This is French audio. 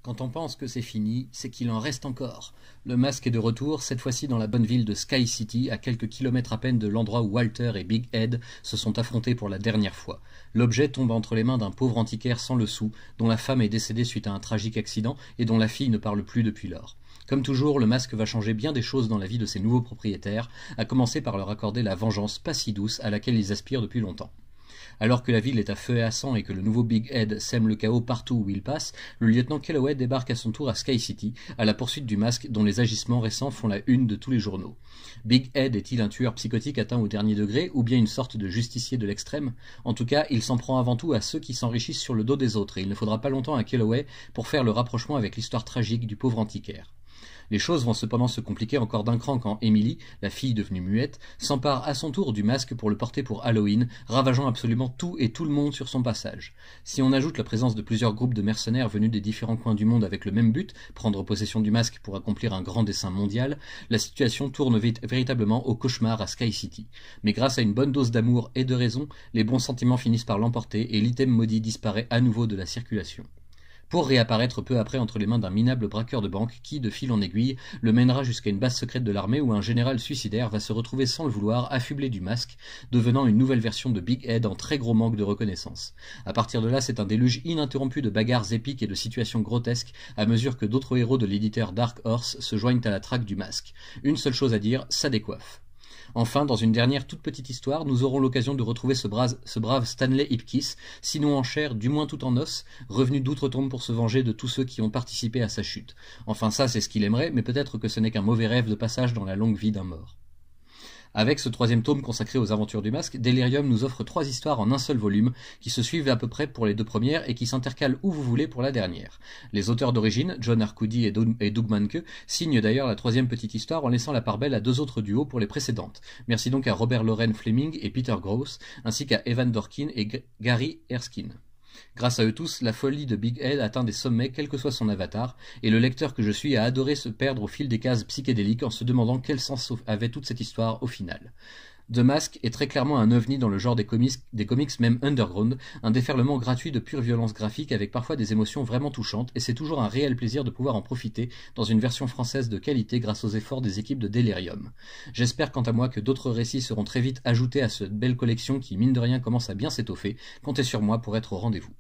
Quand on pense que c'est fini, c'est qu'il en reste encore. Le masque est de retour, cette fois-ci dans la bonne ville de Sky City, à quelques kilomètres à peine de l'endroit où Walter et Big Ed se sont affrontés pour la dernière fois. L'objet tombe entre les mains d'un pauvre antiquaire sans le sou, dont la femme est décédée suite à un tragique accident et dont la fille ne parle plus depuis lors. Comme toujours, le masque va changer bien des choses dans la vie de ses nouveaux propriétaires, à commencer par leur accorder la vengeance pas si douce à laquelle ils aspirent depuis longtemps. Alors que la ville est à feu et à sang et que le nouveau Big Ed sème le chaos partout où il passe, le lieutenant Kelloway débarque à son tour à Sky City, à la poursuite du masque dont les agissements récents font la une de tous les journaux. Big Ed est-il un tueur psychotique atteint au dernier degré, ou bien une sorte de justicier de l'extrême? En tout cas, il s'en prend avant tout à ceux qui s'enrichissent sur le dos des autres, et il ne faudra pas longtemps à Kelloway pour faire le rapprochement avec l'histoire tragique du pauvre antiquaire. Les choses vont cependant se compliquer encore d'un cran quand Emily, la fille devenue muette, s'empare à son tour du masque pour le porter pour Halloween, ravageant absolument tout et tout le monde sur son passage. Si on ajoute la présence de plusieurs groupes de mercenaires venus des différents coins du monde avec le même but, prendre possession du masque pour accomplir un grand dessein mondial, la situation tourne véritablement au cauchemar à Sky City. Mais grâce à une bonne dose d'amour et de raison, les bons sentiments finissent par l'emporter et l'item maudit disparaît à nouveau de la circulation, pour réapparaître peu après entre les mains d'un minable braqueur de banque qui, de fil en aiguille, le mènera jusqu'à une base secrète de l'armée où un général suicidaire va se retrouver sans le vouloir affublé du masque, devenant une nouvelle version de Big Ed en très gros manque de reconnaissance. À partir de là, c'est un déluge ininterrompu de bagarres épiques et de situations grotesques à mesure que d'autres héros de l'éditeur Dark Horse se joignent à la traque du masque. Une seule chose à dire, ça décoiffe. Enfin, dans une dernière toute petite histoire, nous aurons l'occasion de retrouver ce brave Stanley Ipkiss, sinon en chair, du moins tout en os, revenu d'outre-tombe pour se venger de tous ceux qui ont participé à sa chute. Enfin ça, c'est ce qu'il aimerait, mais peut-être que ce n'est qu'un mauvais rêve de passage dans la longue vie d'un mort. Avec ce troisième tome consacré aux aventures du masque, Delirium nous offre 3 histoires en un seul volume, qui se suivent à peu près pour les 2 premières et qui s'intercalent où vous voulez pour la dernière. Les auteurs d'origine, John Arcudi et Doug Mahnke, signent d'ailleurs la 3e petite histoire en laissant la part belle à 2 autres duos pour les précédentes. Merci donc à Robert Loren Fleming et Peter Gross, ainsi qu'à Evan Dorkin et Gary Erskine. Grâce à eux tous, la folie de Big Ed atteint des sommets quel que soit son avatar, et le lecteur que je suis a adoré se perdre au fil des cases psychédéliques en se demandant quel sens avait toute cette histoire au final. The Mask est très clairement un ovni dans le genre des comics même underground, un déferlement gratuit de pure violence graphique avec parfois des émotions vraiment touchantes, et c'est toujours un réel plaisir de pouvoir en profiter dans une version française de qualité grâce aux efforts des équipes de Delirium. J'espère quant à moi que d'autres récits seront très vite ajoutés à cette belle collection qui mine de rien commence à bien s'étoffer. Comptez sur moi pour être au rendez-vous.